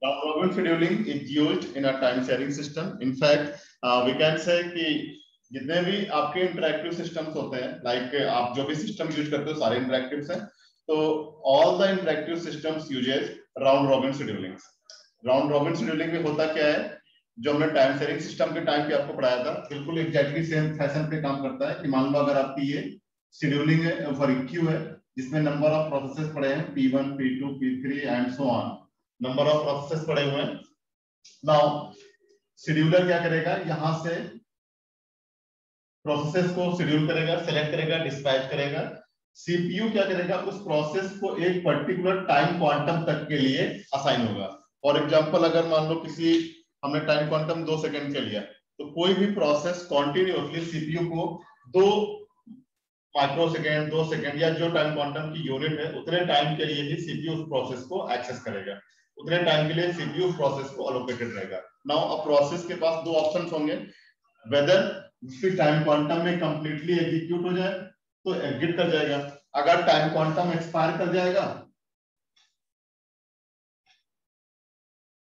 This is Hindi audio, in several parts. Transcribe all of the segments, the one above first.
round robin scheduling is used in a time sharing system. In fact, we can say कि जितने भी आपके इंटरैक्टिव सिस्टम्स होते हैं, लाइक आप जो भी सिस्टम यूज करते हो सारे इंटरैक्टिव्स हैं, तो all the interactive systems uses round robin scheduling. Round robin scheduling में होता क्या है, जो हमने टाइम शेयरिंग सिस्टम के टाइम पे आपको पढ़ाया था, बिल्कुल एग्जैक्टली सेम फैशन पे काम करता है. कि मान लो अगर आपकी ये शेड्यूलिंग है, सॉरी क्यू है, जिसमें नंबर ऑफ प्रोसेसेस पड़े हैं P1, P2, P3 and so on, number of processes पड़े हुए हैं. नाउ शेड्यूलर क्या करेगा, यहां से प्रोसेसेस को शेड्यूल करेगा, सेलेक्ट करेगा, डिस्पैच करेगा. सीपीयू क्या करेगा, उस प्रोसेस को एक पर्टिकुलर टाइम क्वांटम तक के लिए असाइन होगा. फॉर एग्जांपल, अगर मान लो किसी हमने टाइम क्वांटम 2 सेकंड के लिया, तो कोई भी प्रोसेस कॉन्टिन्यूअसली सीपीयू को 2 माइक्रोसेकंड, 2 सेकंड या जो टाइम क्वांटम की यूनिट है उतने टाइम के लिए ही सीपीयू उस प्रोसेस को एक्सेस करेगा, उतने टाइम के लिए सीपीयू उस प्रोसेस को अलोकेटेड रहेगा. नाउ अ प्रोसेस के पास 2 ऑप्शंस होंगे, वेदर उसकी टाइम क्वांटम में कंप्लीटली एग्जीक्यूट हो जाए तो एग्जिट कर जाएगा. अगर टाइम क्वांटम एक्सपायर कर जाएगा,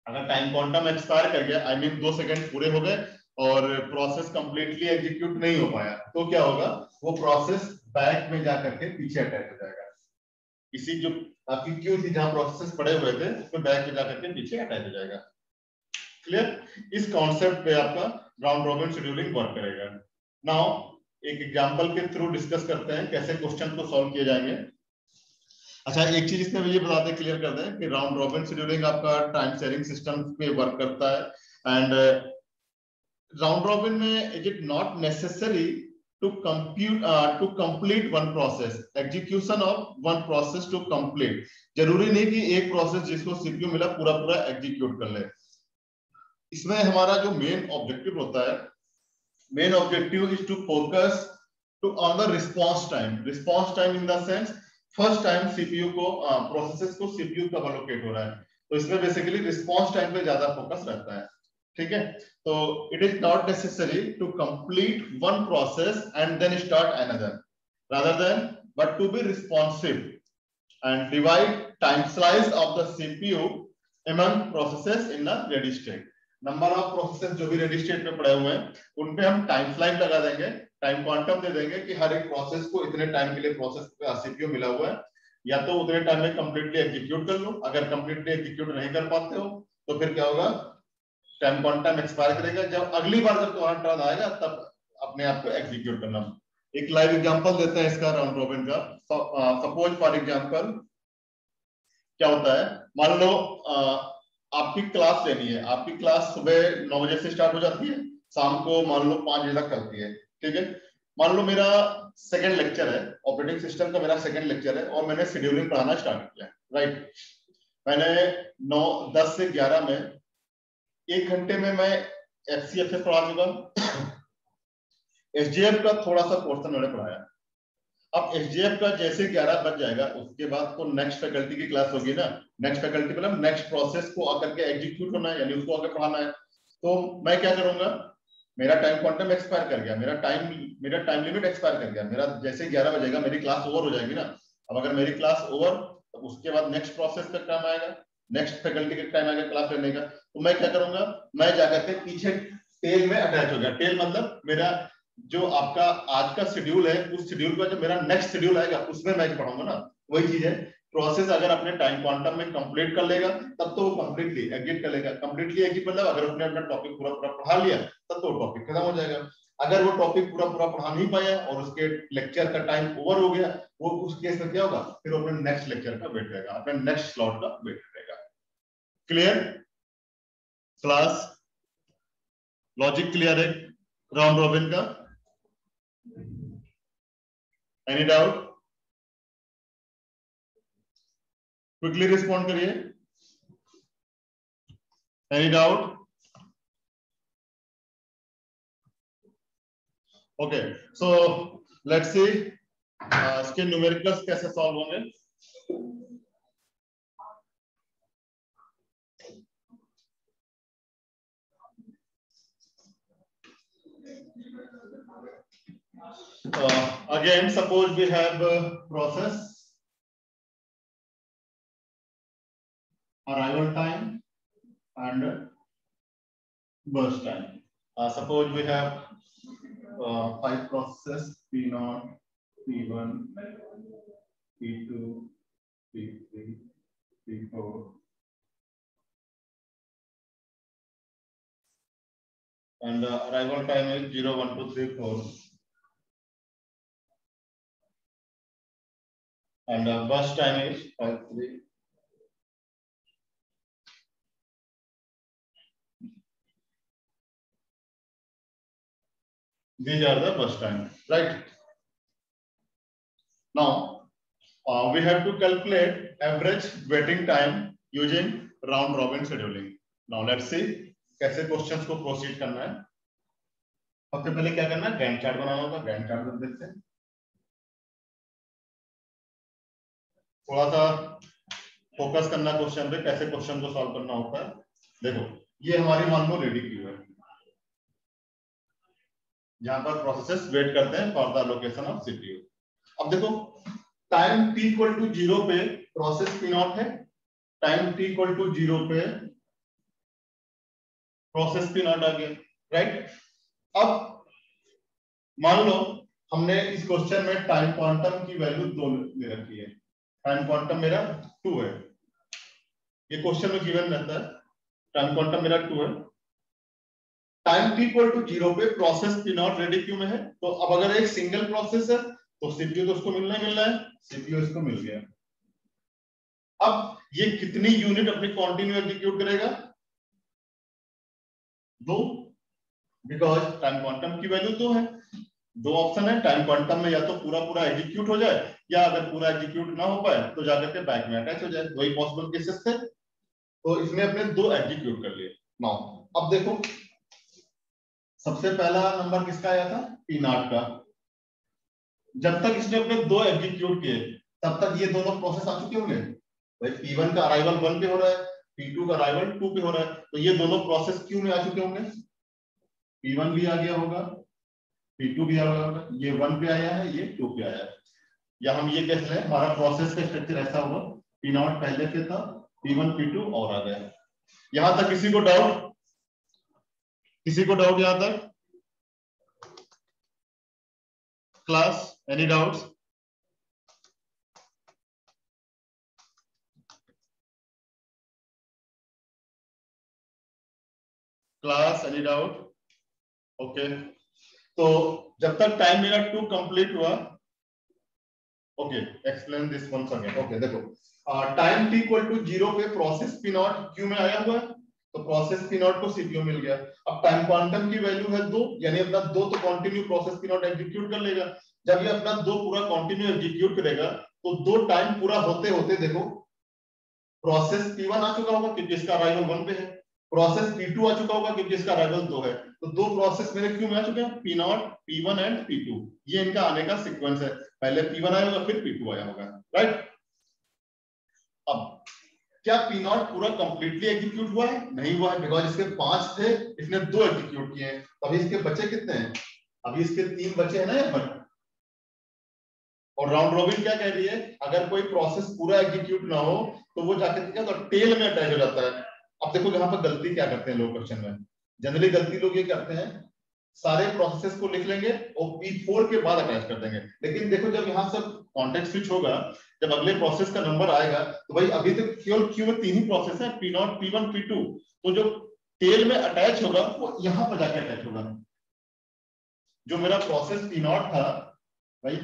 अगर टाइम क्वांटम एक्सपायर कर गया, आई मीन 2 सेकंड पूरे हो गए और प्रोसेस कंप्लीटली एग्जीक्यूट नहीं हो पाया, तो क्या होगा, वो प्रोसेस बैक में जाकर के पीछे अटैच हो जाएगा. इसी जो आपकी क्यू थी जहां प्रोसेसेस पड़े हुए थे, उसमें बैक में जाकर के पीछे अटैच हो जाएगा. क्लियर? इस कॉन्सेप्ट पे आपका राउंड रॉबिन शेड्यूलिंग वर्क करेगा. नाउ एक एग्जांपल के थ्रू डिस्कस करते हैं कैसे क्वेश्चन को सॉल्व किए जाएंगे. अच्छा, एक चीज इसमें ये बताते क्लियर कर दें कि राउंड रॉबिन शेड्यूलिंग आपका टाइम शेयरिंग सिस्टम पे वर्क करता है. एंड राउंड रॉबिन में is it not necessary to complete one process, execution of one process to complete. जरूरी नहीं कि एक प्रोसेस जिसको सीपीयू मिला पूरा पूरा एग्जीक्यूट कर ले. इसमें हमारा जो मेन ऑब्जेक्टिव होता है, main objective is to focus to on the response time. Response time in the sense first time CPU को प्रोसेसेस को सीपीयू कब अलोकेट हो रहा है, तो इसमें बेसिकली रिस्पांस टाइम पे ज्यादा फोकस रहता है. ठीक है, तो it is not necessary to complete one process and then start another, rather than but to be responsive and divide time slice of the CPU among processes in the ready state. Number of processes जो भी रेडी स्टेट में पड़े हुए हैं उन पे हम टाइम स्लाइस लगा देंगे, टाइम क्वांटम दे देंगे कि हर एक प्रोसेस को इतने टाइम के लिए प्रोसेस का सीपीयू मिला हुआ है, या तो उतने टाइम में कंप्लीटली एग्जीक्यूट कर लो. अगर कंप्लीटली एग्जीक्यूट नहीं कर पाते हो तो फिर क्या होगा, टाइम क्वांटम एक्सपायर करेगा. जब अगली बार जब तुम्हारा टर्न आएगा तब अपने आप को एग्जीक्यूट करना. एक लाइव एग्जांपल देते हैं इसका राउंड रॉबिन का. सपोज फॉर एग्जांपल क्या होता है, मान लो आपकी क्लास लेनी है. आपकी क्लास सुबह 9 बजे से स्टार्ट हो जाती है, शाम को मान लो 5 बजे तक चलती है. ठीक है, मान लो मेरा सेकंड लेक्चर है, ऑपरेटिंग सिस्टम का मेरा सेकंड लेक्चर है और मैंने शेड्यूलिंग पढ़ाना स्टार्ट किया. राइट, मैंने 10 से 11 में 1 घंटे में मैं एफसीएफएस पढ़ा चुका. एसडीएफ का थोड़ा सा पोर्शन मैंने पढ़ाया. अब एसडीएफ का जैसे 11 बज जाएगा उसके बाद तो नेक्स्ट फैकल्टी की क्लास होगी ना. नेक्स्ट फैकल्टी मतलब नेक्स्ट प्रोसेस को आकर के एग्जीक्यूट होना है, यानी उसको आकर पढ़ाना है. तो मैं क्या करूंगा, मेरा टाइम क्वांटम एक्सपायर कर गया, मेरा टाइम लिमिट एक्सपायर कर गया. मेरा जैसे 11 बजेगा मेरी क्लास ओवर हो जाएगी ना. अब अगर मेरी क्लास ओवर, तो उसके बाद नेक्स्ट प्रोसेस का टाइम आएगा, नेक्स्ट फैकल्टी का टाइम आएगा क्लास लेने का. तो मैं क्या करूंगा, मैं जाकर के पीछे टेल में अटैच हो गया. टेल मतलब मेरा जो आपका आज का शेड्यूल है, उस शेड्यूल का जो मेरा नेक्स्ट शेड्यूल आएगा उसमें मैं पढ़ाऊंगा ना. वही चीज है, प्रोसेस अगर अपने टाइम क्वांटम में कंप्लीट कर लेगा तब तो वो कंप्लीटली एग्जिट कर लेगा. कंप्लीटली एग्जिट मतलब अगर उसने अपना टॉपिक पूरा पूरा पढ़ा लिया तब तो टॉपिक खत्म हो जाएगा. अगर वो टॉपिक पूरा पूरा पढ़ा नहीं पाया और उसके लेक्चर का टाइम ओवर हो गया, वो उस केस में क्या होगा, फिर अपने नेक्स्ट लेक्चर का वेट करेगा, अपने नेक्स्ट स्लॉट का वेट करेगा. Clear class? लॉजिक क्लियर है राउंड रॉबिन का? Any doubt? क्विकली रिस्पॉन्ड करिए. Any doubt? Okay, so let's see इसके न्यूमेरिकल्स कैसे सॉल्व होंगे. Again, suppose we have a process. arrival time and burst time. Suppose we have 5 processes P0, P1, P2, P3, P4, and arrival time is 0, 1, 2, 3, 4, and burst time is 5, 3. These are the burst time, right? Now we have to calculate average waiting time using round robin scheduling. Now let's see कैसे क्वेश्चंस को प्रोसीड करना है. सबसे पहले क्या करना है, गैंट चार्ट बनाना होगा. गैंट चार्ट कर देते हैं. थोड़ा सा फोकस करना क्वेश्चन पे, कैसे क्वेश्चन को सॉल्व करना होता है. देखो ये हमारी मान लो रेडी क्यू है, जहां पर प्रोसेसेस वेट करते हैं for the location of CPU. अब देखो टाइम t इक्वल टू 0 पे प्रोसेस P0 है, टाइम t इक्वल टू 0 पे प्रोसेस P0 आ गया, राइट. अब मान लो हमने इस क्वेश्चन में टाइम क्वांटम की वैल्यू 2 ले रखी है. टाइम क्वांटम मेरा 2 है, ये क्वेश्चन में गिवन रहता है. टाइम क्वांटम मेरा 2 है. टाइम t इक्वल टू 0 पे प्रोसेस P0 रेडी क्यू में है. तो अब अगर एक सिंगल प्रोसेस है तो सीपीयू तो उसको मिलना है, सीपीयू इसको मिल गया. अब ये कितनी यूनिट अपनी कंटिन्यू एग्जीक्यूट करेगा, 2, बिकॉज टाइम क्वांटम की वैल्यू 2 है. 2 ऑप्शन है टाइम क्वांटम में, या तो पूरा पूरा एग्जीक्यूट हो जाए, या अगर पूरा एग्जीक्यूट ना हो पाए तो जाकर के बैक में अटैच हो जाए. वही पॉसिबल केसेस थे. तो इसमें अपने 2 एग्जीक्यूट कर लिए. नाउ अब देखो सबसे पहला नंबर किसका आया था, P0 का. जब तक इसने अपने 2 एग्जीक्यूट किए तब तक ये दोनों प्रोसेस आ चुके होंगे. भाई P1 का अराइवल 1 पे हो रहा है, P2 का अराइवल 2 पे हो रहा है, तो ये दोनों प्रोसेस क्यू में आ चुके होंगे. P1 भी आ गया होगा, P2 भी आ गया होगा. ये 1 पे आया है, ये 2 पे आया है. या हम ये कह लें हमारा प्रोसेस का स्ट्रक्चर ऐसा होगा, P0 पहले से था, P1 P2 और आ गया. यहां तक किसी को डाउट, किसी को डाउट यहां तक class, any doubts? Class any doubt? Okay, तो जब तक टाइम मेरा 2 कंप्लीट हुआ, okay explain this once again. Okay देखो टाइम t इक्वल टू 0 पे प्रोसेस P0 क्यू में आया हुआ है, तो प्रोसेस P0 को सीपीयू मिल गया. अब टाइम क्वांटम की वैल्यू है 2, यानी अपना 2 तो कंटिन्यू प्रोसेस P0 एग्जीक्यूट कर लेगा. जब ये अपना 2 पूरा कंटिन्यू एग्जीक्यूट करेगा तो 2 टाइम पूरा होते होते देखो प्रोसेस P1 आ चुका होगा क्योंकि इसका अराइवल 1 पे है, प्रोसेस P2 आ चुका होगा क्योंकि इसका अराइवल 2 है. तो 2 प्रोसेस मेरे क्यू में आ चुके हैं, P0, P1 एंड P2. ये इनका आने का सीक्वेंस है. पहले P1 आया होगा, फिर P2 आया होगा, राइट. अब क्या P0 पूरा कंप्लीटली एग्जीक्यूट हुआ है? नहीं हुआ है, बिकॉज इसके 5 थे, इसने 2 एग्जीक्यूट किए हैं. अभी इसके बचे कितने हैं? अभी इसके 3 बचे हैं ना यहाँ पर. और राउंड रॉबिन क्या कह रही है, अगर कोई प्रोसेस पूरा एग्जीक्यूट ना हो तो वो जाकर क्या तो टेल में अटैच हो जाता है. अब देखो यहाँ पर गलती क्या करते हैं लोग क्वेश्चन में, जनरली गलती लोग ये करते हैं सारे प्रोसेसेस को लिख लेंगे और P4 के बाद अटैच कर देंगे. लेकिन देखो जब यहाँ से कॉन्टेक्स्ट स्विच होगा, जब अगले प्रोसेस का नंबर आएगा तो भाई अभी तो केवल क्यू में 3 ही प्रोसेस है, P0, P1, P2. तो जो टेल में अटैच होगा वो यहाँ पर जाकर अटैच होगा. जो मेरा प्रोसेस P0 था भाई,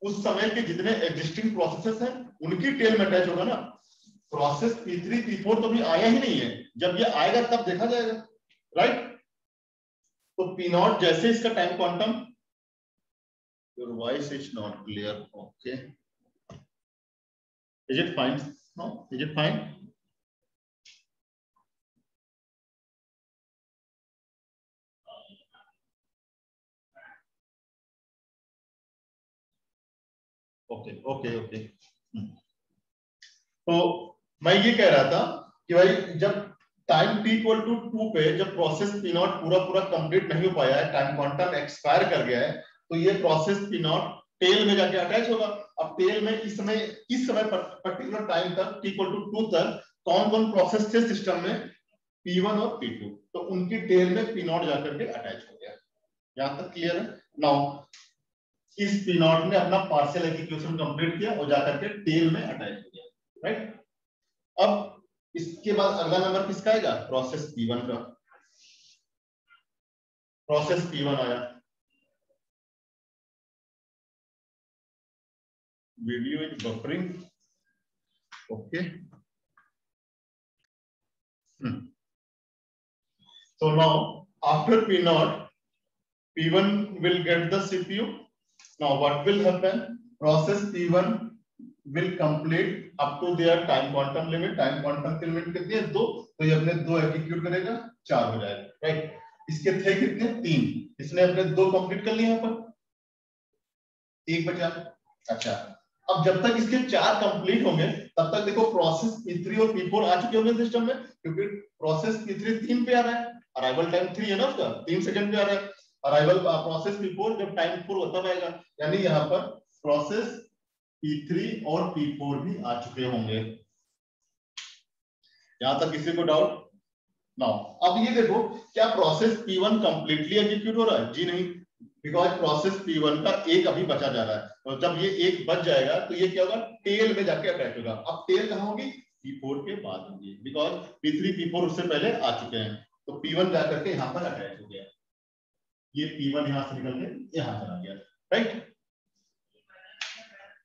उस समय के जितने एग्जिस्टिंग प्रोसेसेस हैं उनकी टेल में अटैच होगा ना. प्रोसेस P3, P4 तो भी आया ही नहीं है. जब ये आएगा तब देखा जाएगा, राइट. तो P0 जैसे इसका time quantum, your voice is not clear. Okay, is it fine? No, is it fine? Okay okay okay. तो मैं ये कह रहा था कि भाई जब टाइम t इक्वल टू 2 पे जब प्रोसेस P0 पूरा पूरा कंप्लीट नहीं हो पाया है, टाइम क्वांटम एक्सपायर कर गया है, तो ये प्रोसेस P0 टेल में जाके अटैच होगा. अब टेल में इस समय पर्टिकुलर टाइम तक t इक्वल टू 2 तक कौन कौन प्रोसेस थे सिस्टम में, P1 और P2, तो उनकी टेल में P0 जाकर के अटैच हो गया। यहां तक क्लियर है? नाउ इस P0 ने अपना पार्शियल एग्जीक्यूशन कंप्लीट किया और जाकर के टेल में अटैच हो गया, राइट। अब इसके बाद अगला नंबर किसका आएगा, प्रोसेस P1 का। प्रोसेस P1 आया, video is buffering, okay. So now after P0, P1 will get the CPU. Now what will happen? Process P1 will complete up to their time quantum limit. Time quantum की लिमिट कितनी है, 2, तो ये अपने 2 एग्जीक्यूट करेगा, 4 हो जाएगा, राइट। इसके थे कितने, 3, इसने अपने 2 कंप्लीट कर लिए, यहाँ पर 1 बचा। अच्छा, अब जब तक इसके 4 कंप्लीट होंगे तब तक देखो प्रोसेस P3 और P4 आ चुके होंगे सिस्टम में, क्योंकि प्रोसेस P3 3 पे आ रहा है, अराइवल टाइम 3 है ना उसका, 3 सेकंड पे आ रहा है। अराइवल प्रोसेस P4 जब टाइम 4 होता रहेगा, यानी यहाँ पर प्रोसेस P3 और P4 भी आ चुके होंगे। यहां तक किसी को डाउट? नाउ अब ये देखो, क्या प्रोसेस P1 कंप्लीटली एग्जीक्यूट हो रहा है? जी नहीं, बिकॉज प्रोसेस P1 का एक अभी बचा जा रहा है, और जब ये एक बच जाएगा तो ये क्या होगा, टेल में जाके अटैच होगा। अब टेल कहां होगी, P4 के बाद होगी, बिकॉज P3 P4 उससे पहले आ चुके हैं, तो P1 जाकर के यहां पर अटैच हो गया। ये P1 यहां से निकल के यहां चला गया, राइट।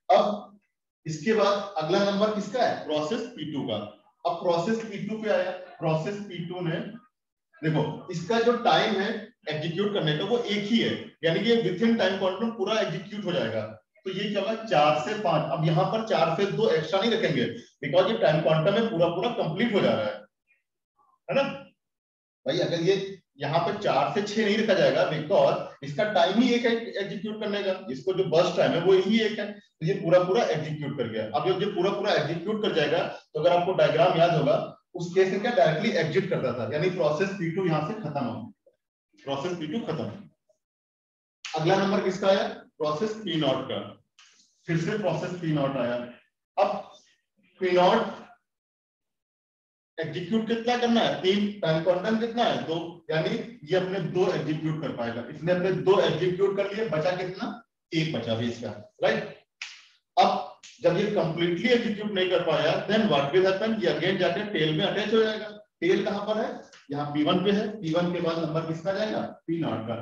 अब इसके बाद अगला नंबर किसका है, प्रोसेस P2 का। अब प्रोसेस P2 पे आया, प्रोसेस P2 ने देखो इसका जो टाइम है एग्जीक्यूट करने का वो एक ही है, यानी कि विद इन टाइम क्वांटम पूरा एग्जीक्यूट हो जाएगा। तो ये क्या होगा, 4 से 5। अब यहाँ पर 4 से 2 एक्स्ट्रा नहीं रखेंगे, बिकॉज ये टाइम क्वांटम में पूरा पूरा कंप्लीट हो जा रहा है ना भाई। अगर ये यहाँ पे 4 से 6 नहीं रखा जाएगा, बिकॉज इसका टाइम ही एक है एग्जीक्यूट करने का, इसको जो बर्स्ट टाइम है वो ही एक है, तो ये पूरा पूरा एग्जीक्यूट कर गया। अब जब ये पूरा पूरा एग्जीक्यूट कर जाएगा, तो अगर आपको डायग्राम याद होगा, उस केस में क्या डायरेक्टली एग्जिट करता था, यानी प्रोसेस P2 यहां से खत्म हो, प्रोसेस P2 खत्म। अगला नंबर किसका आया, प्रोसेस P0 का। फिर से प्रोसेस P0 आया। अब P0 एग्जीक्यूट कितना करना है, 3, टाइम क्वांटम कितना है 2, यानी ये अपने 2 एग्जीक्यूट कर पाएगा। इसने अपने 2 एग्जीक्यूट कर लिए, बचा कितना, 1 बचा भी इसका, राइट। अब जब ये कंप्लीटली एग्जीक्यूट नहीं कर पाया, देन व्हाट विल हैपन, ये अगेन जाकर टेल में अटैच हो जाएगा। टेल कहां पर है, यहाँ P1 पे है, P1 के बाद नंबर किसका जाएगा, P0 का।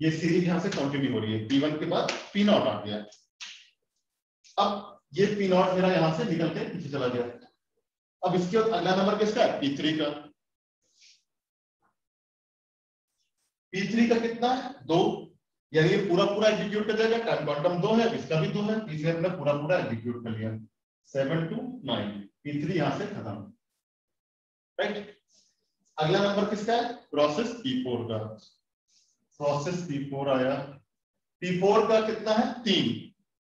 ये सीरीज यहां से कंटिन्यू हो रही है, P1 के बाद P0 आ गया। अब ये P0 मेरा यहां से निकल के पीछे चला गया। अब इसके बाद अगला नंबर किसका है, P3 का। P3 का कितना है, 2, यानी ये पूरा पूरा एग्जीक्यूट कर जाएगा। टाइम क्वांटम 2 है, इसका भी 2 है, इसने अपना पूरा पूरा एग्जीक्यूट कर लिया। 7 to 9, P3 यहां से खत्म, राइट। अगला नंबर किसका है, प्रोसेस P4 का। प्रोसेस P4 आया, P4 का कितना है, 3,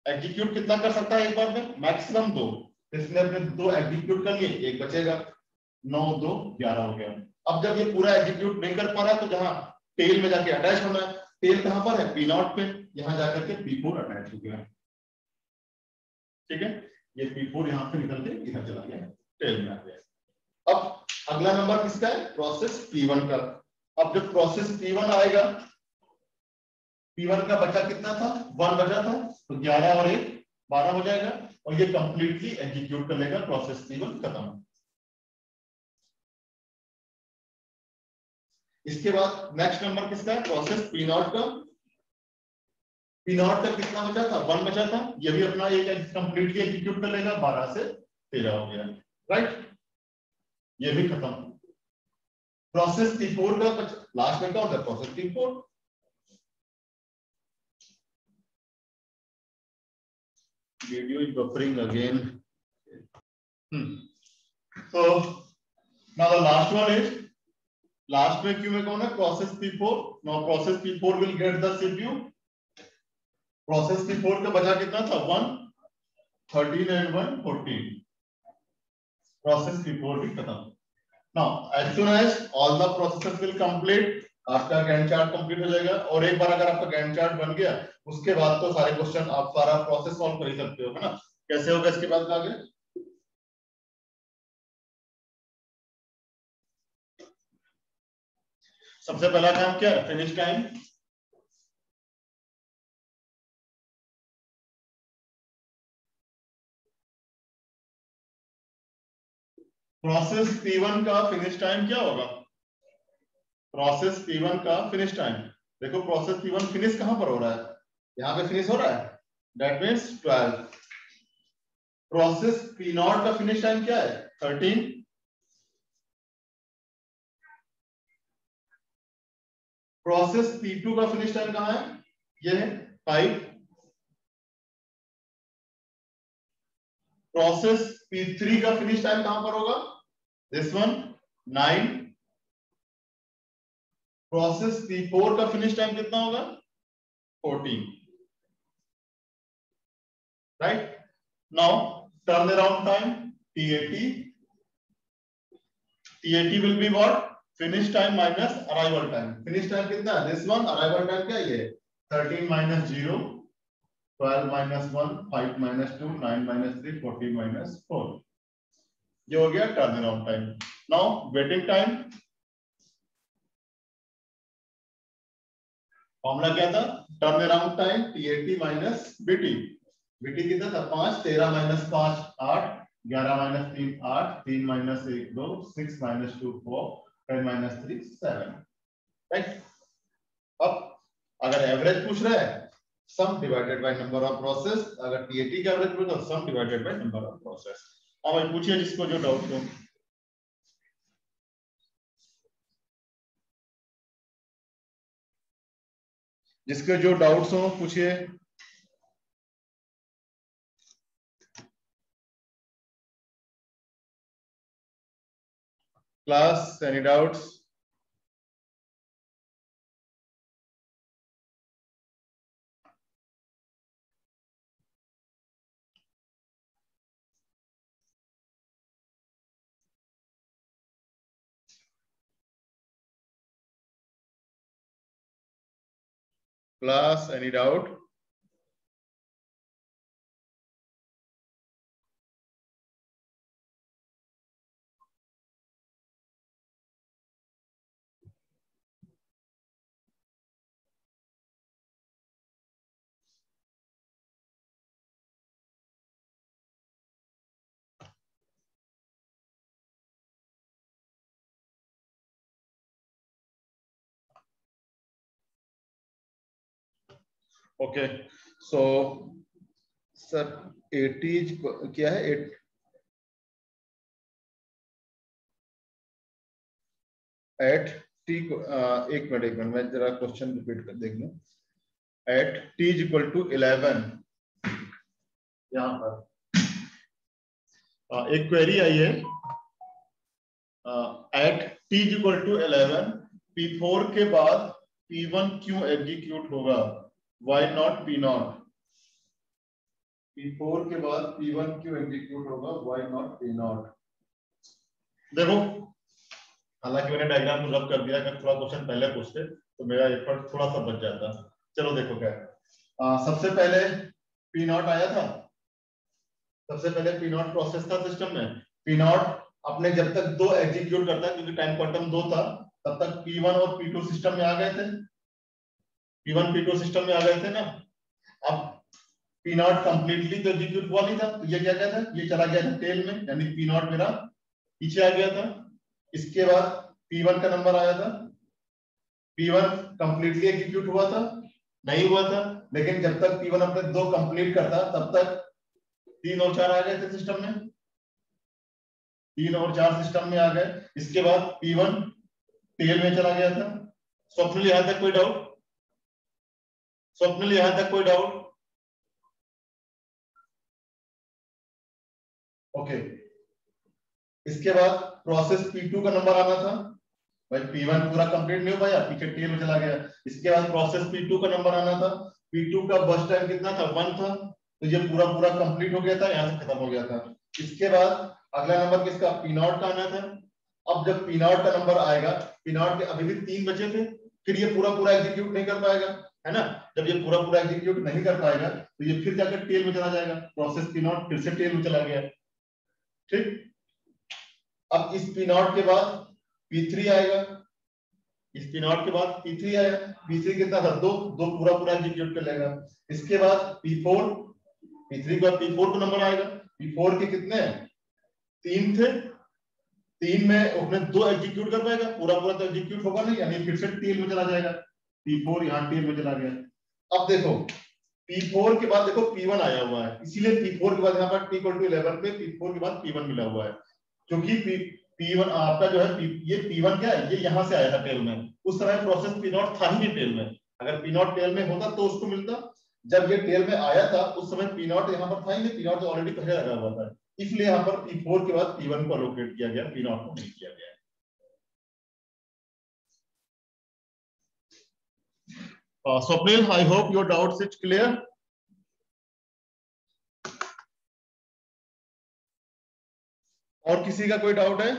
एग्जीक्यूट कितना कर सकता है एक बार में, मैक्सिमम 2, इसने अपने 2 एग्जीक्यूट कर लिए, 1 बचेगा, 9 2 11 हो गया। अब जब ये पूरा एग्जीक्यूट नहीं कर पा रहा, तो जहां टेल में जाके अटैच होना है, टेल कहां पर है, P0 पे, यहां जाकर के P4 अटैच हो गया, ठीक है। ये P4 यहां से निकल के इधर चला गया, टेल में आ गया। अब अगला नंबर किसका है, प्रोसेस P1 का। अब जब प्रोसेस P1 आएगा, P1 का बचा कितना था, 1 बचा था, तो 11 और 1 12 हो जाएगा, और ये कंप्लीटली एग्जीक्यूट कर लेगा, प्रोसेस P1 खत्म। इसके बाद नेक्स्ट नंबर किसका है, प्रोसेस P0 का। P0 का कितना बचा था, 1 बचा था, ये भी अपना एक कंप्लीटली एग्जीक्यूट कर लेगा, 12 से 13 हो गया, राइट। ये भी खत्म। प्रोसेस P4 का लास्ट में क्या होता है, process P4। Video is buffering again. So now the last one is, last में क्यों में कौन है, process P4। Now process P4 will get the CPU। Process P4 का बचा कितना था, 1 13 and 1 14, प्रोसेस P4 भी खत्म। Now as soon as all the processes will complete, आपका गैंट चार्ट कंप्लीट हो जाएगा। और एक बार अगर आपका गैंट चार्ट बन गया, उसके बाद तो सारे क्वेश्चन आप सारा प्रोसेस सॉल्व कर ही सकते हो, है ना। कैसे होगा इसके बाद आगे, सबसे पहला काम क्या है, फिनिश टाइम। प्रोसेस P1 का फिनिश टाइम क्या होगा, प्रोसेस P1 का फिनिश टाइम। देखो प्रोसेस P1 फिनिश कहां पर हो रहा है, यहां पे फिनिश हो रहा है, दैट मींस 12। प्रोसेस P0 का फिनिश टाइम क्या है, 13। प्रोसेस P2 का फिनिश टाइम कहां है, ये है 5। प्रोसेस P3 का फिनिश टाइम कहां पर होगा, दिस वन 9। प्रोसेस P4 का फिनिश टाइम कितना होगा, 14। Right, now turn around time TAT। TAT will be what, finish time minus arrival time. Finish time कितना है, दिस वन। अराइवल टाइम क्या है, ये 13 minus 0, 12 minus 1, 5 minus 2, 9 minus 3, 14 minus 4। ये हो गया turn around time. Now waiting time, formula क्या था, turn around time TAT minus BT। BT कितना था, 5, 13 minus 5 8, 11 minus 3 8, 3 minus 1 2, 6 minus 2 4, 10 minus 3 7। Right, अब अगर एवरेज पूछ रहा है, सम divided by number of process. अगर TAT का एवरेज पूछे तो सम divided by number of process. अब भाई पूछिए जिसको जो डाउट हो, जिसके जो डाउट्स हो पूछिए। Class, any doubts? Class, any doubt? Okay, so sir 80 क्या है, 8 टी, एक मिनट मैं जरा क्वेश्चन रिपीट कर देख लूं। At T is equal to 11, यहाँ पर एक क्वेरी आई है, at T is equal to 11, P4 के बाद P1 क्यों एग्जीक्यूट होगा, वाई नॉट P0। P4 के बाद P1 क्यों एग्जीक्यूट होगा, वाई नॉट P0। देखो, हालांकि मैंने डायग्राम को रब कर दिया, अगर थोड़ा क्वेश्चन पहले पूछते तो मेरा एफर्ट थोड़ा सा बच जाता। चलो देखो क्या है, सबसे पहले P0 आया था, सबसे पहले P0 प्रोसेस था सिस्टम में। P0 अपने जब तक 2 एग्जीक्यूट करता है, क्योंकि टाइम क्वांटम 2 था, तब तक P1 और P2 सिस्टम में आ गए थे, P1 P2 सिस्टम में आ गए थे ना। अब P0 कंप्लीटली तो एग्जीक्यूट हुआ नहीं था, तो ये क्या कहता है, ये चला गया था टेल में, यानी P0 मेरा पीछे आ गया था। इसके बाद P1 का नंबर आया था, P1 कंप्लीटली एग्जीक्यूट हुआ था, नहीं हुआ था, लेकिन जब तक P1 अपने 2 कंप्लीट करता तब तक 3 और 4 आ गए थे सिस्टम में, 3 और 4 सिस्टम में आ गए। इसके बाद P1 टेल में चला गया था। स्वप्निल यहां तक कोई डाउट, स्वप्निल यहां तक कोई डाउट? ओके, इसके बाद प्रोसेस P2 का नंबर आना था, भाई P1 पूरा कंप्लीट नहीं हो पाया, पीछे टेल में चला गया। इसके बाद प्रोसेस P2 का नंबर आना था, P2 का बस टाइम कितना था, 1 था, तो ये पूरा पूरा कंप्लीट हो गया था, यहां से खत्म हो गया था। इसके बाद अगला नंबर किसका, P0 का आना था। अब जब P0 का नंबर आएगा, P0 के अभी भी 3 बचे थे, फिर ये पूरा पूरा एग्जीक्यूट नहीं कर पाएगा, है ना। जब ये पूरा पूरा एग्जीक्यूट नहीं कर पाएगा तो ये फिर जाकर टेल में चला जाएगा, प्रोसेस P0 फिर से टेल में चला गया। ठीक, अब इस P0 के बाद P3 आएगा, इस P0 के बाद P3 आया, P3 कितना था, दो पूरा पूरा एग्जीक्यूट कर लेगा। इसके बाद P4, P3 के बाद P4 का नंबर आएगा। P4 के कितने, 3 थे, 3 में उसने 2 एग्जीक्यूट कर पाएगा, पूरा पूरा तो एग्जीक्यूट होगा नहीं, यानी फिर से टेल में चला जाएगा। P4 यहाँ टेल में चला गया। अब देखो P4 के बाद देखो P1 आया हुआ है, इसीलिए P4 के बाद यहाँ पर T = 11 पे P4 के बाद P1 मिला हुआ है, क्योंकि P1 आपका जो है ये P1 क्या है, ये यहाँ से आया था टेल में, उस समय प्रोसेस P0 था ही नहीं टेल में। अगर P0 टेल में होता तो उसको मिलता, जब ये टेल में आया था उस समय P0 यहाँ पर था ही नहीं, P0 तो ऑलरेडी पहले लगा हुआ था, इसलिए यहाँ पर P4 के बाद P1 को अलोकेट किया गया, P0 को नहीं किया गया। Swapnil, I hope your doubts is clear. और किसी का कोई डाउट है?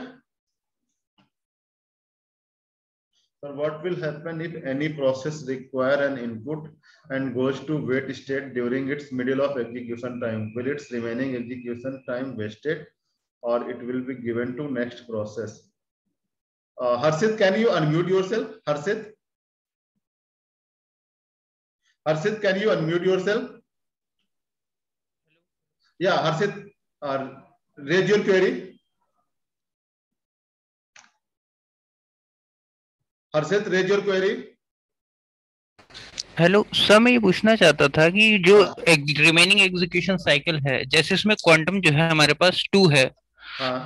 Sir, what will happen if any process require an input and goes to wait state during its middle of execution time? Will its remaining execution time wasted, or it will be given to next process? Harshit, can you unmute yourself? Harshit, can you unmute yourself? Yeah, Harshit, raise your query. Harshit, raise your query. Hello sir, मैं ये पूछना चाहता था कि जो रिमेनिंग एग्जीक्यूशन साइकिल है, जैसे इसमें क्वांटम जो है हमारे पास 2 है,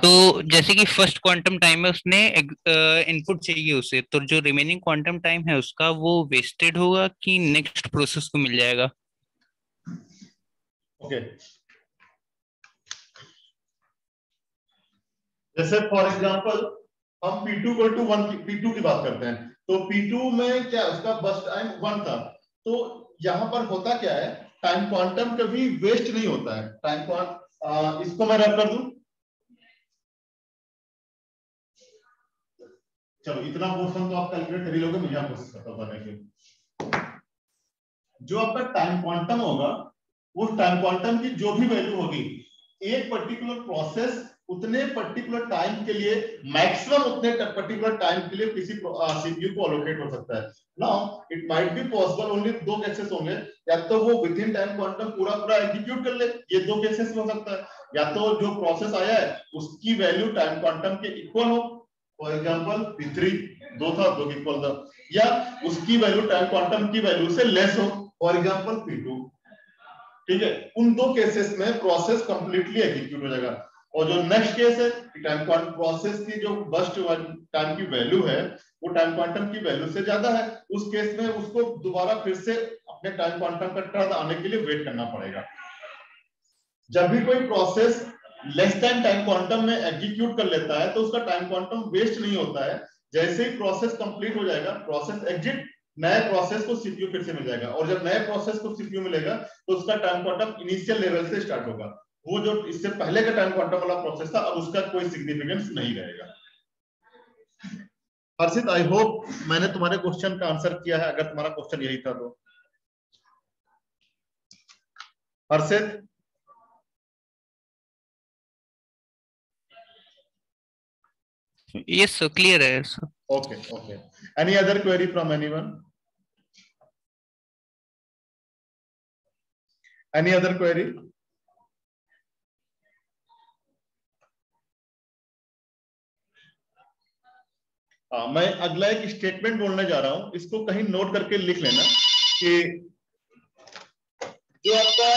तो जैसे कि फर्स्ट क्वांटम टाइम है उसने इनपुट चाहिए उसे, तो जो रिमेनिंग क्वांटम टाइम है उसका वो वेस्टेड होगा कि नेक्स्ट प्रोसेस को मिल जाएगा? ओके, जैसे फॉर एग्जांपल हम P2 = 1 P2 की बात करते हैं, तो P2 में क्या उसका बस टाइम 1 था, तो यहां पर होता क्या है, टाइम क्वांटम कभी वेस्ट नहीं होता है। टाइम क्वांटम, इसको मैं रैप कर दूं, चलो इतना पोर्शन तो आप कैलकुलेट कर ही लोगे, मुझे कोशिश करता हूं बताने की। जो आपका टाइम क्वांटम होगा, वो टाइम क्वांटम की जो भी वैल्यू होगी, एक पर्टिकुलर प्रोसेस उतने पर्टिकुलर टाइम के लिए, मैक्सिमम उतने पर्टिकुलर टाइम के लिए किसी सीपीयू को अलोकेट हो सकता है। Now it might be possible, only 2 cases होंगे, या तो वो विद इन टाइम क्वांटम पूरा पूरा एग्जीक्यूट कर ले, ये 2 केसेस में हो सकता है, या तो जो प्रोसेस आया है उसकी वैल्यू टाइम क्वांटम के इक्वल हो, फॉर एग्जांपल P3 2 था, 2 के इक्वल था, या उसकी वैल्यू टाइम क्वांटम की वैल्यू से लेस हो, फॉर एग्जांपल P2। ठीक है, उन 2 केसेस में प्रोसेस कंप्लीटली एग्जीक्यूट हो जाएगा। और जो नेक्स्ट केस है, टाइम क्वांटम प्रोसेस की जो बर्स्ट टाइम की वैल्यू है वो टाइम क्वांटम की वैल्यू से ज्यादा है, उस केस में उसको दोबारा फिर से अपने टाइम क्वांटम का टर्न आने के लिए वेट करना पड़ेगा। जब भी कोई process less than time quantum में एग्जीक्यूट कर लेता है तो उसका टाइम क्वांटम वेस्ट नहीं होता है, जैसे ही प्रोसेस कंप्लीट हो जाएगा, प्रोसेस एग्जिट, नए प्रोसेस को सीपीयू फिर से मिल जाएगा, और जब नए प्रोसेस को सीपीयू मिलेगा तो उसका टाइम क्वांटम इनिशियल लेवल से स्टार्ट होगा। वो जो इससे पहले का टाइम क्वांटम वाला प्रोसेस था, अब उसका कोई सिग्निफिकेंस नहीं रहेगा। हर्षित, आई होप मैंने तुम्हारे क्वेश्चन का आंसर किया है, अगर तुम्हारा क्वेश्चन यही था तो। हर्षित, यस सर, क्लियर है sir. Okay okay, any other query from anyone? Any other query? मैं अगला एक स्टेटमेंट बोलने जा रहा हूं, इसको कहीं नोट करके लिख लेना कि जो आपका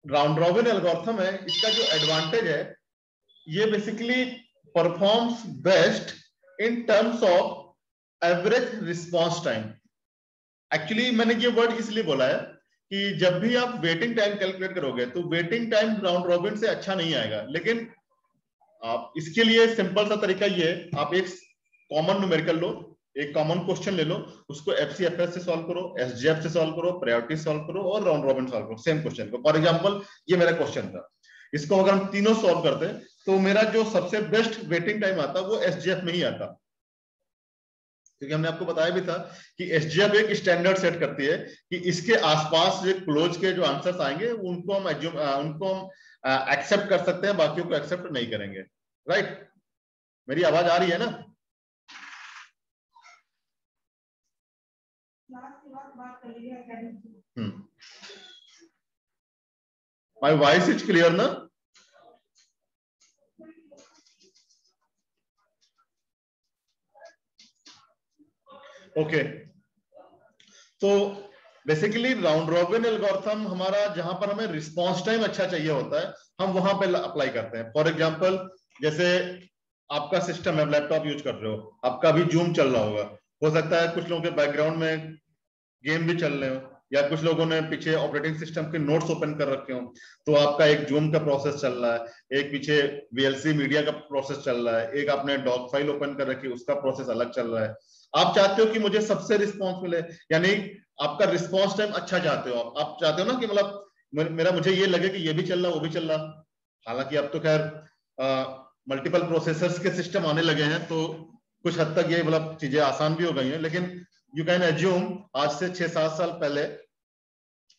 राउंड रॉबिन एल्गोरिथम है, इसका जो एडवांटेज है, ये basically performs best in terms of average response time. Actually मैंने ये वर्ड इसलिए बोला है कि जब भी आप वेटिंग टाइम कैलकुलेट करोगे तो वेटिंग टाइम राउंड रॉबिन से अच्छा नहीं आएगा, लेकिन आप इसके लिए सिंपल सा तरीका ये है, आप एक कॉमन न्यूमेरिकल लो, एक कॉमन क्वेश्चन ले लो, उसको एफसीएफएस से सॉल्व करो, एसजीएफ से सॉल्व करो, प्रायोरिटी सॉल्व करो और राउंड रॉबिन सॉल्व करो, सेम क्वेश्चन को। फॉर एग्जांपल ये मेरा क्वेश्चन था, इसको अगर हम तीनों सॉल्व करते हैं तो मेरा जो सबसे बेस्ट वेटिंग टाइम आता वो एसजीएफ में ही आता, क्योंकि हमने आपको बताया भी था कि एसजीएफ एक स्टैंडर्ड सेट करती है कि इसके आसपास जो क्लोज के जो आंसर्स आएंगे उनको हम एक्सेप्ट कर सकते हैं, बाकियों को एक्सेप्ट नहीं करेंगे। राइट, मेरी आवाज आ रही है ना? माय वॉइस इज क्लियर ना? ओके, तो बेसिकली राउंड रॉबिन एल्गोरिथम हमारा जहां पर हमें रिस्पांस टाइम अच्छा चाहिए होता है, हम वहां पे अप्लाई करते हैं। फॉर एग्जांपल, जैसे आपका सिस्टम है, लैपटॉप यूज कर रहे हो, आपका अभी जूम चल रहा होगा, हो सकता है कुछ लोगों के बैकग्राउंड में गेम भी चल रहे हो, या कुछ लोगों ने पीछे ऑपरेटिंग सिस्टम के नोट्स ओपन कर रखे हो, तो आपका एक जूम का प्रोसेस चल रहा है, एक पीछे वीएलसी मीडिया का प्रोसेस चल रहा है, एक आपने डॉक फाइल ओपन कर रखी है, उसका प्रोसेस अलग चल रहा है। आप चाहते हो कि मुझे सबसे रिस्पॉन्स मिले, यानी आपका रिस्पॉन्स टाइम अच्छा चाहते हो, आप चाहते हो ना कि मतलब मुझे ये लगे कि ये भी चल रहा वो भी चल रहा। हालांकि अब तो खैर मल्टीपल प्रोसेसर्स के सिस्टम आने लगे हैं, तो कुछ हद तक ये मतलब चीजें आसान भी हो गई हैं, लेकिन यू कैन एज्यूम आज से 6-7 साल पहले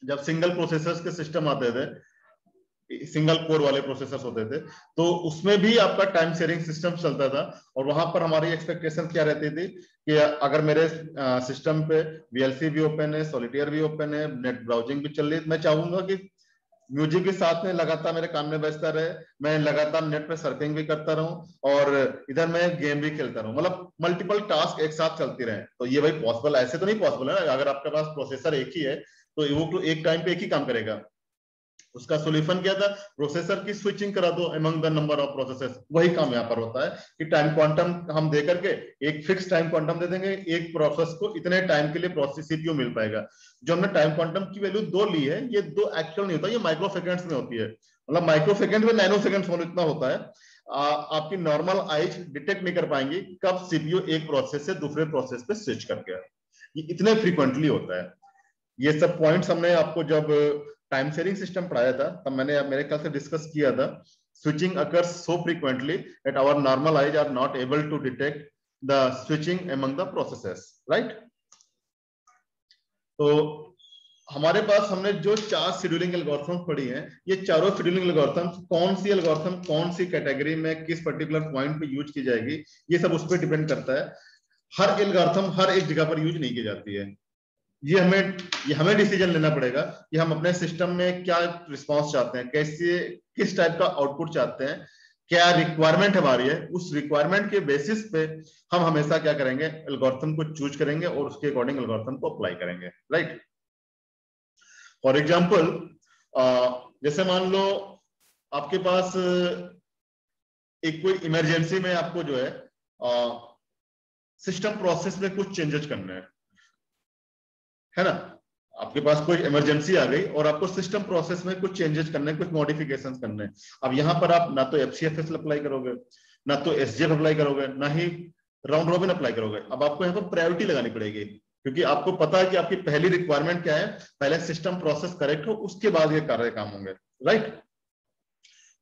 जब सिंगल प्रोसेसर्स के सिस्टम आते थे, सिंगल कोर वाले प्रोसेसर्स होते थे, तो उसमें भी आपका टाइम शेयरिंग सिस्टम चलता था, और वहां पर हमारी एक्सपेक्टेशन क्या रहती थी कि अगर मेरे सिस्टम पे वीएलसी भी ओपन है, सॉलिटेयर भी ओपन है, नेट ब्राउजिंग भी चल रही है, मैं चाहूंगा कि म्यूजिक भी साथ में लगातार मेरे कान में बजता रहे, मैं लगातार नेट पे सर्फिंग भी करता रहूं और इधर मैं गेम भी खेलता रहूं, मतलब मल्टीपल टास्क एक साथ चलती रहे। तो ये भाई पॉसिबल ऐसे तो नहीं पॉसिबल है ना, अगर आपके पास प्रोसेसर एक ही है तो वो तो एक टाइम पे एक ही काम करेगा। उसका सोल्यूशन क्या था, प्रोसेसर की स्विचिंग करा दो among the number of processors. वही काम यहाँ पर होता है कि टाइम क्वांटम हम दे करके एक फिक्स टाइम क्वांटम दे देंगे, एक प्रोसेस को इतने टाइम के लिए प्रोसेस सीपीयू मिल पाएगा। जो हमने टाइम क्वांटम की वैल्यू 2 ली है, ये 2 एक्चुअल नहीं होता, ये माइक्रो सेकेंड्स में होती है, मतलब माइक्रो सेकेंड में नैनो सेकेंड्स इतना होता है। आपकी नॉर्मल आईज डिटेक्ट नहीं कर पाएंगी कब सीपीयू एक प्रोसेस से दूसरे प्रोसेस पे स्विच कर गया, ये इतने फ्रीक्वेंटली होता है। ये सब पॉइंट्स हमने आपको जब टाइम शेयरिंग सिस्टम पढ़ाया था तब मैंने मेरे ख्याल से डिस्कस किया था। Switching occurs so frequently that our normal eyes are not able to detect the switching among the processes, right. तो हमारे पास हमने जो 4 शेड्यूलिंग एल्गोरिथम्स पढ़ी हैं, ये चारों शेड्यूलिंग एल्गोरिथम्स कौन सी एल्गोरिथम कौन सी कैटेगरी में किस पर्टिकुलर पॉइंट पे यूज की जाएगी, ये सब उस पर डिपेंड करता है। हर एल्गोरिथम हर एक जगह पर यूज नहीं की जाती है। ये हमें डिसीजन लेना पड़ेगा कि हम अपने सिस्टम में क्या रिस्पांस चाहते हैं, कैसे किस टाइप का आउटपुट चाहते हैं, क्या रिक्वायरमेंट हमारी है, उस रिक्वायरमेंट के बेसिस पे हम हमेशा क्या करेंगे, एल्गोरिथम को चूज करेंगे और उसके अकॉर्डिंग एल्गोरिथम को अप्लाई करेंगे, राइट। फॉर एग्जाम्पल, जैसे मान लो आपके पास एक कोई इमरजेंसी में आपको जो है सिस्टम प्रोसेस में कुछ चेंजेस करने हैं, है ना। आपके पास कोई इमरजेंसी आ गई और आपको सिस्टम प्रोसेस में कुछ चेंजेस करने, कुछ मॉडिफिकेशंस करने। अब यहाँ पर आप ना तो एफसीएफएस अप्लाई करोगे, ना तो एसजेएफ अप्लाई करोगे, ना ही राउंड रॉबिन अप्लाई करोगे। अब आपको यहाँ पर प्रायोरिटी लगानी पड़ेगी, क्योंकि आपको पता है कि आपकी पहली रिक्वायरमेंट क्या है, पहले सिस्टम प्रोसेस करेक्ट हो, उसके बाद ये कार्य काम होंगे, राइट।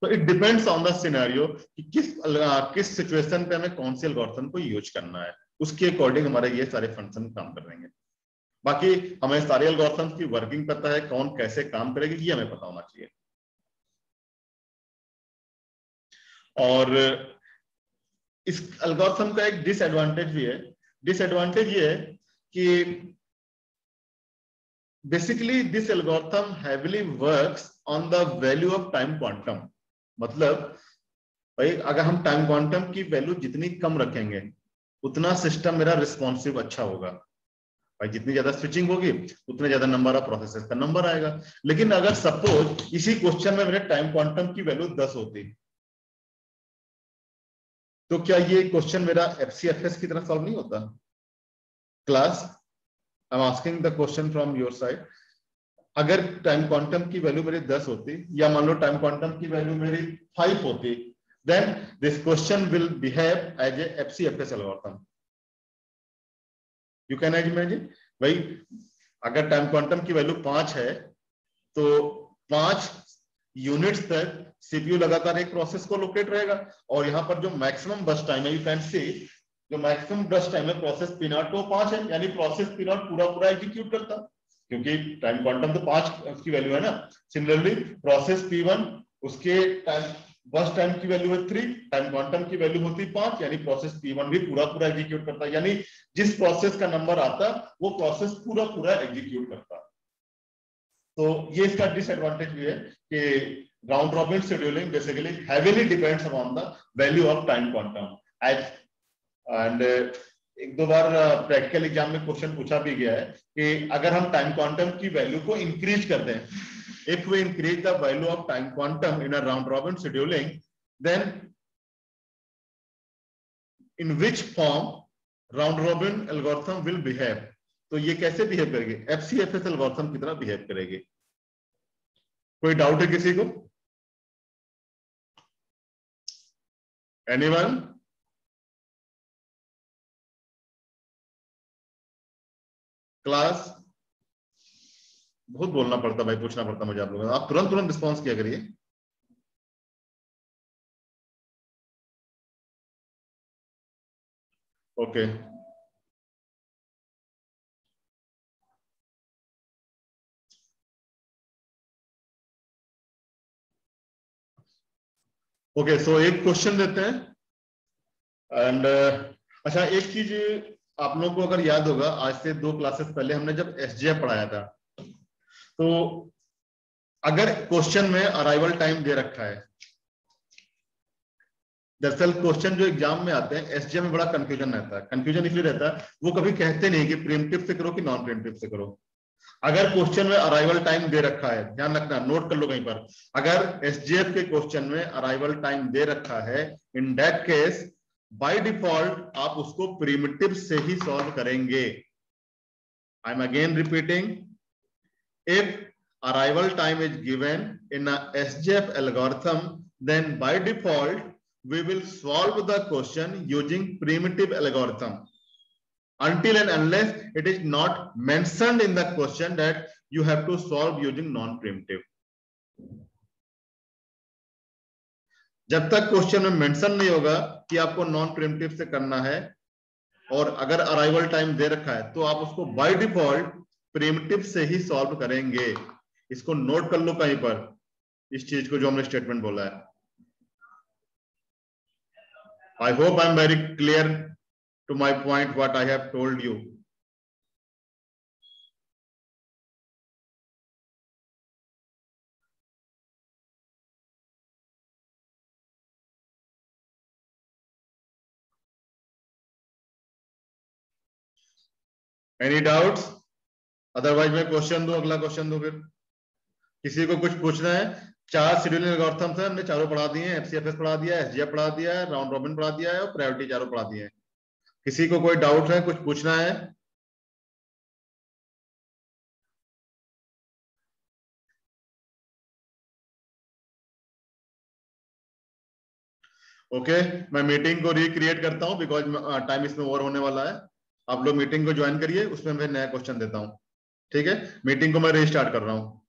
तो it depends on the scenario कि किस सिचुएशन पे हमें कौन से एल्गोरिथम को यूज करना है, उसके अकॉर्डिंग हमारे ये सारे फंक्शन काम कर रहेंगे। बाकी हमें सारे एल्गोरिथम्स की वर्किंग पता है, कौन कैसे काम करेगी ये हमें पता होना चाहिए। और इस एल्गोरिथम का एक डिसएडवांटेज भी है। डिसएडवांटेज ये है कि basically this algorithm heavily works on the value of time quantum. मतलब भाई अगर हम टाइम क्वांटम की वैल्यू जितनी कम रखेंगे उतना सिस्टम मेरा रिस्पॉन्सिव अच्छा होगा। भाई जितनी ज्यादा स्विचिंग होगी उतने ज्यादा नंबर ऑफ प्रोसेसेस का नंबर आएगा। लेकिन अगर सपोज इसी क्वेश्चन में मेरे टाइम क्वांटम की वैल्यू 10 होती, तो क्या ये क्वेश्चन मेरा एफसीएफएस की तरह सॉल्व नहीं होता? Class, I am asking the question from your side. अगर टाइम क्वांटम की वैल्यू मेरी 10 होती, या मान लो टाइम क्वांटम की वैल्यू मेरी 5 होती, then this question will behave as a FCFS algorithm. You can imagine, भाई अगर टाइम क्वांटम की वैल्यू 5 है तो 5 यूनिट्स तक सीपीयू लगातार एक प्रोसेस को लोकेट रहेगा, और यहाँ पर जो मैक्सिमम बर्स्ट टाइम है, यू कैन सी जो मैक्सिमम बर्स्ट टाइम है प्रोसेस P0 तो 5 है, यानी प्रोसेस P0 पूरा एग्जीक्यूट करता, क्योंकि टाइम क्वांटम तो 5 की वैल्यू है ना। सिमिलरली प्रोसेस P1 उसके टाइम बर्स्ट टाइम की वैल्यू है 3, टाइम क्वांटम की वैल्यू होती 5, यानी प्रोसेस P1 भी पूरा पूरा एग्जीक्यूट करता है, यानी जिस प्रोसेस का नंबर आता वो प्रोसेस पूरा पूरा एग्जीक्यूट करता। तो ये इसका डिसएडवांटेज भी है कि round robin scheduling basically heavily depends upon the value of time quantum and एक दो बार प्रैक्टिकल एग्जाम में क्वेश्चन पूछा भी गया है कि अगर हम टाइम क्वांटम की वैल्यू को इंक्रीज कर दें, if we increase the value of time quantum in a round robin scheduling, then in which form round robin algorithm will behave? तो ये कैसे बिहेव करेगी? FCFS एल्गोरिथम की तरह बिहेव करेगी। कोई डाउट है किसी को? एनीवन? क्लास? बहुत बोलना पड़ता भाई, पूछना पड़ता मुझे आप लोगों को। आप तुरंत तुरंत रिस्पॉन्स किया करिए। ओके ओके, सो एक क्वेश्चन देते हैं एंड अच्छा, एक चीज आप लोगों को अगर याद होगा, आज से 2 क्लासेस पहले हमने जब SGF पढ़ाया था, तो अगर क्वेश्चन में अराइवल टाइम दे रखा है, दरअसल क्वेश्चन जो एग्जाम में आते हैं SGF में बड़ा कंफ्यूजन रहता है। कंफ्यूजन इसलिए रहता है वो कभी कहते नहीं कि प्रीएम्प्टिव से करो कि नॉन प्रीएम्प्टिव से करो। अगर क्वेश्चन में अराइवल टाइम दे रखा है, ध्यान रखना, नोट कर लो कहीं पर, अगर SGF के क्वेश्चन में अराइवल टाइम दे रखा है, in that case by default आप उसको प्रीमिटिव से ही सॉल्व करेंगे। I am again repeating, if arrival time is given in a SGF algorithm, then by default we will solve the question using primitive algorithm until and unless it is not mentioned in the question that you have to solve using non-primitive. जब तक क्वेश्चन में मेंशन नहीं होगा कि आपको नॉन प्रिमिटिव से करना है और अगर अराइवल टाइम दे रखा है, तो आप उसको बाय डिफॉल्ट प्रिमिटिव से ही सॉल्व करेंगे। इसको नोट कर लो कहीं पर, इस चीज को जो हमने स्टेटमेंट बोला है। I hope I am very clear to my point what I have told you. Any doubts? Otherwise मैं क्वेश्चन दूं, अगला क्वेश्चन दूं फिर। किसी को कुछ पूछना है? 4 शेड्यूलिंग एल्गोरिथम्स हैं, हमने चारों पढ़ा दिए हैं। FCFS पढ़ा दिया है, SGF पढ़ा दिया है, राउंड रॉबिन पढ़ा दिया है और प्रायोरिटी चारों पढ़ा दिए हैं। किसी को कोई डाउट है, कुछ पूछना है? ओके, मैं मीटिंग को रिक्रिएट करता हूं बिकॉज टाइम इसमें ओवर होने वाला है। आप लोग मीटिंग को ज्वाइन करिए, उसमें मैं नया क्वेश्चन देता हूं। ठीक है, मीटिंग को मैं रीस्टार्ट कर रहा हूं।